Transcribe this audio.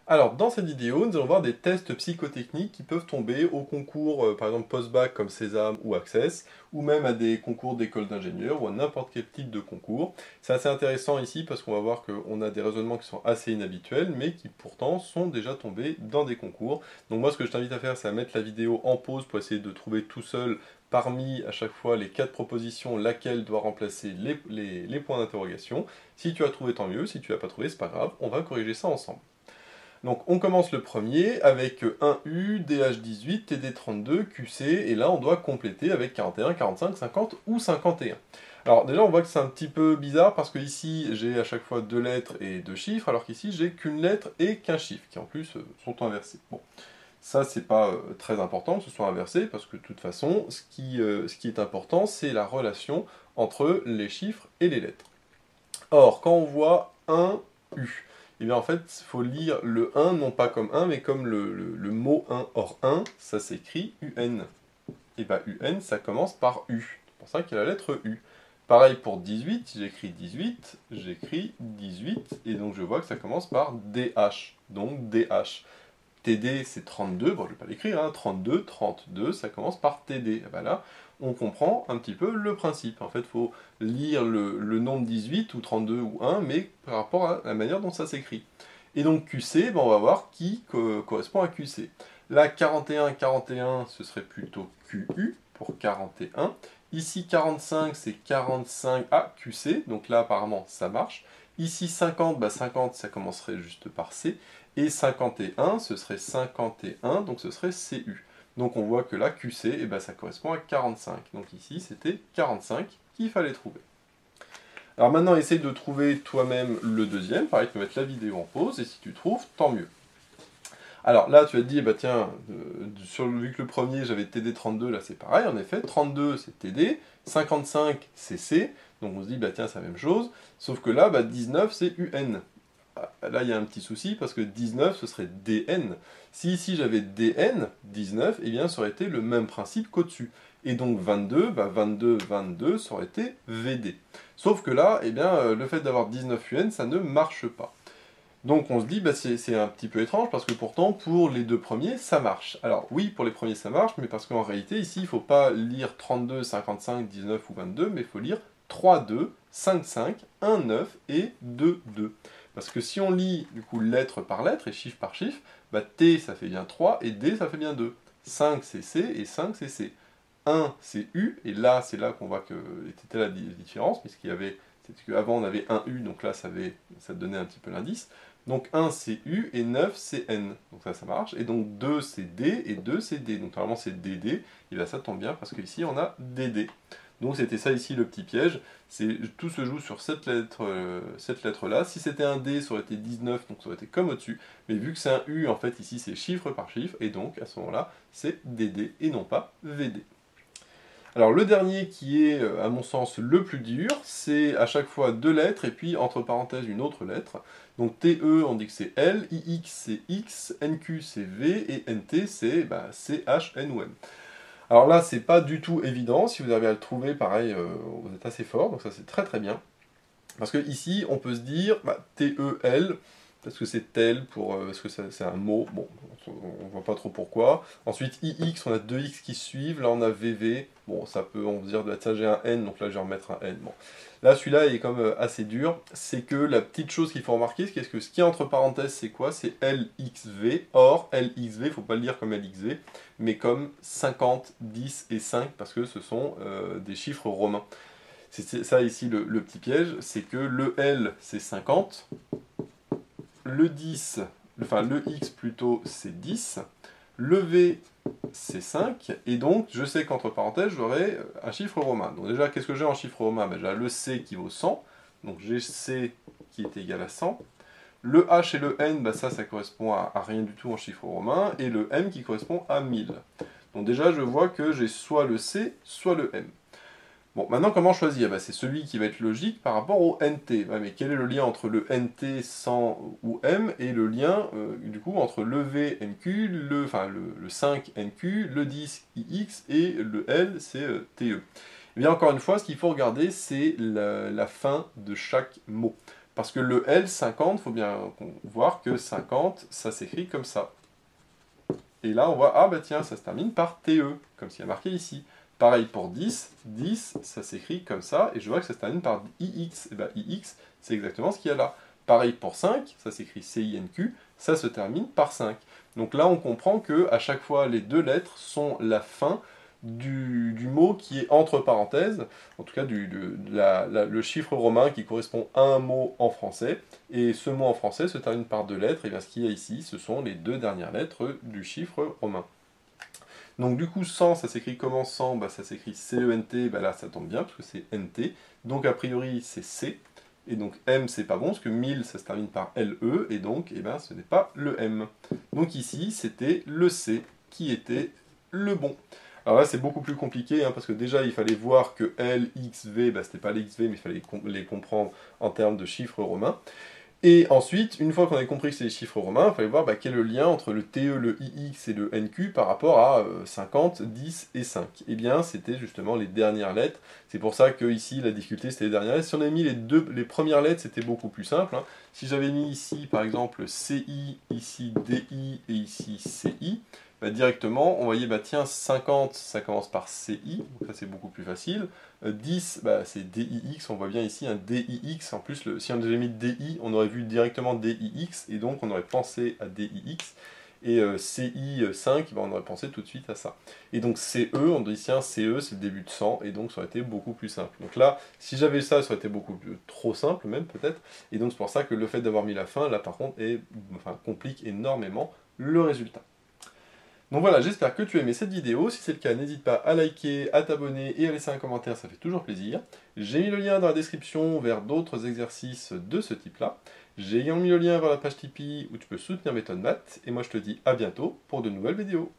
Alors, dans cette vidéo, nous allons voir des tests psychotechniques qui peuvent tomber au concours, par exemple post-bac comme Sésame ou Access, ou même à des concours d'école d'ingénieurs ou à n'importe quel type de concours. C'est assez intéressant ici parce qu'on va voir qu'on a des raisonnements qui sont assez inhabituels, mais qui pourtant sont déjà tombés dans des concours. Donc moi, ce que je t'invite à faire, c'est à mettre la vidéo en pause pour essayer de trouver tout seul, parmi à chaque fois les 4 propositions, laquelle doit remplacer les points d'interrogation. Si tu as trouvé, tant mieux. Si tu n'as pas trouvé, c'est pas grave. On va corriger ça ensemble. Donc on commence le premier avec 1U, DH18, TD32, QC, et là on doit compléter avec 41, 45, 50 ou 51. Alors déjà on voit que c'est un petit peu bizarre parce que ici j'ai à chaque fois 2 lettres et 2 chiffres, alors qu'ici j'ai qu'une lettre et qu'un chiffre, qui en plus sont inversés. Bon, ça c'est pas très important que ce soit inversé, parce que de toute façon ce qui est important c'est la relation entre les chiffres et les lettres. Or, quand on voit 1 U, et bien en fait, il faut lire le 1 non pas comme 1, mais comme le mot 1. Or 1, ça s'écrit UN. Et bien UN, ça commence par U. C'est pour ça qu'il y a la lettre U. Pareil pour 18, j'écris 18, et donc je vois que ça commence par DH. Donc DH. TD c'est 32, bon je ne vais pas l'écrire, hein, 32, 32, ça commence par TD. Et ben là, on comprend un petit peu le principe. En fait, il faut lire le nombre 18 ou 32 ou 1, mais par rapport à la manière dont ça s'écrit. Et donc QC, ben, on va voir qui correspond à QC. Là, 41, 41, ce serait plutôt QU pour 41. Ici, 45, c'est 45 à QC, donc là, apparemment, ça marche. Ici, 50, bah 50, ça commencerait juste par C. Et 51, ce serait 51, donc ce serait CU. Donc on voit que là, QC, eh ben, ça correspond à 45. Donc ici, c'était 45 qu'il fallait trouver. Alors maintenant, essaye de trouver toi-même le deuxième. Pareil, tu peux mettre la vidéo en pause, et si tu trouves, tant mieux. Alors là, tu vas te dire, bah tiens, vu que le premier, j'avais TD32, là c'est pareil, en effet, 32 c'est TD, 55 c'est C, donc on se dit, bah tiens, c'est la même chose, sauf que là, bah, 19 c'est UN. Là, il y a un petit souci, parce que 19, ce serait DN. Si ici j'avais DN, 19, eh bien ça aurait été le même principe qu'au-dessus. Et donc 22, bah 22, 22, ça aurait été VD. Sauf que là, eh bien, le fait d'avoir 19 UN, ça ne marche pas. Donc on se dit, bah, c'est un petit peu étrange, parce que pourtant, pour les deux premiers, ça marche. Alors oui, pour les premiers, ça marche, mais parce qu'en réalité, ici, il ne faut pas lire 32, 55, 19 ou 22, mais il faut lire 3, 2, 5, 5, 1, 9 et 2, 2. Parce que si on lit, du coup, lettre par lettre et chiffre par chiffre, bah, T, ça fait bien 3, et D, ça fait bien 2. 5, c'est C, et 5, c'est C. 1, c'est U, et là, c'est là qu'on voit que c'était la différence, puisqu'il y avait, c'est qu'avant, on avait un U, donc là, ça donnait un petit peu l'indice. Donc 1 c'est U et 9 c'est N. Donc ça marche. Et donc 2 c'est D et 2 c'est D. Donc normalement c'est DD. Et là ça tombe bien parce qu'ici on a DD. Donc c'était ça ici le petit piège. Tout se joue sur cette lettre là. Si c'était un D ça aurait été 19, donc ça aurait été comme au-dessus. Mais vu que c'est un U, en fait ici c'est chiffre par chiffre. Et donc à ce moment-là c'est DD et non pas VD. Alors le dernier qui est, à mon sens, le plus dur, c'est à chaque fois deux lettres et puis entre parenthèses une autre lettre. Donc TE, on dit que c'est L, IX c'est X, NQ c'est V et NT c'est CH, N ou M. Alors là, c'est pas du tout évident. Si vous arrivez à le trouver, pareil, vous êtes assez fort, donc ça c'est très très bien. Parce que ici, on peut se dire, TEL, parce que c'est tel, parce que c'est un mot, bon, on voit pas trop pourquoi. Ensuite, IX, on a deux X qui suivent, là on a VV, bon, on peut dire, ça j'ai un N, donc là je vais remettre un N. Bon. Là, celui-là est comme assez dur, c'est que la petite chose qu'il faut remarquer, c'est que ce qui est entre parenthèses, c'est quoi? C'est LXV, or LXV, il faut pas le lire comme LXV, mais comme 50, 10 et 5, parce que ce sont des chiffres romains. C'est ça ici le petit piège, c'est que le L c'est 50, le 10, enfin le X plutôt c'est 10, le V c'est 5, et donc je sais qu'entre parenthèses j'aurai un chiffre romain. Donc déjà qu'est-ce que j'ai en chiffre romain? J'ai le C qui vaut 100, donc j'ai C qui est égal à 100. Le H et le N, ça correspond à rien du tout en chiffre romain, et le M qui correspond à 1000. Donc déjà je vois que j'ai soit le C, soit le M. Bon, maintenant, comment choisir? C'est celui qui va être logique par rapport au NT. Mais quel est le lien entre le NT 100 ou M et le lien, du coup, entre le V NQ, le 5 NQ, le 10 IX et le L, c'est TE? Eh bien, encore une fois, ce qu'il faut regarder, c'est la fin de chaque mot. Parce que le L, 50, il faut bien voir que 50, ça s'écrit comme ça. Et là, on voit, ah bah tiens, ça se termine par TE, comme ce qui est marqué ici. Pareil pour 10, 10, ça s'écrit comme ça, et je vois que ça se termine par IX. Et bien IX, c'est exactement ce qu'il y a là. Pareil pour 5, ça s'écrit CINQ, ça se termine par 5. Donc là, on comprend que à chaque fois, les deux lettres sont la fin du mot qui est entre parenthèses, en tout cas le chiffre romain qui correspond à un mot en français, et ce mot en français se termine par deux lettres, et bien ce qu'il y a ici, ce sont les deux dernières lettres du chiffre romain. Donc du coup, 100, ça s'écrit comment 100 bah, ça s'écrit CENT, bah là ça tombe bien, parce que c'est NT, donc a priori c'est C, et donc M c'est pas bon, parce que 1000 ça se termine par LE, et donc eh ben, ce n'est pas le M. Donc ici, c'était le C qui était le bon. Alors là, c'est beaucoup plus compliqué, hein, parce que déjà, il fallait voir que L, X, V, bah, c'était pas les XV, mais il fallait les comprendre en termes de chiffres romains. Et ensuite, une fois qu'on a compris que c'est les chiffres romains, il fallait voir bah, quel est le lien entre le TE, le IX et le NQ par rapport à 50, 10 et 5. Eh bien, c'était justement les dernières lettres. C'est pour ça que ici, la difficulté, c'était les dernières lettres. Si on avait mis les premières lettres, c'était beaucoup plus simple. Hein. Si j'avais mis ici, par exemple, CI, ici DI et ici CI, bah, directement, on voyait, bah, tiens, 50, ça commence par CI, donc ça c'est beaucoup plus facile. 10, bah, c'est DIX, on voit bien ici un DIX, en plus, si on avait mis DI, on aurait vu directement DIX, et donc on aurait pensé à DIX, et CI5, bah, on aurait pensé tout de suite à ça. Et donc CE, on dit tiens, CE c'est le début de 100, et donc ça aurait été beaucoup plus simple. Donc là, si j'avais ça, ça aurait été beaucoup plus, trop simple même peut-être, et donc c'est pour ça que le fait d'avoir mis la fin, là par contre, complique énormément le résultat. Donc voilà, j'espère que tu as aimé cette vidéo. Si c'est le cas, n'hésite pas à liker, à t'abonner et à laisser un commentaire, ça fait toujours plaisir. J'ai mis le lien dans la description vers d'autres exercices de ce type-là. J'ai également mis le lien vers la page Tipeee où tu peux soutenir Méthode Math. Et moi je te dis à bientôt pour de nouvelles vidéos.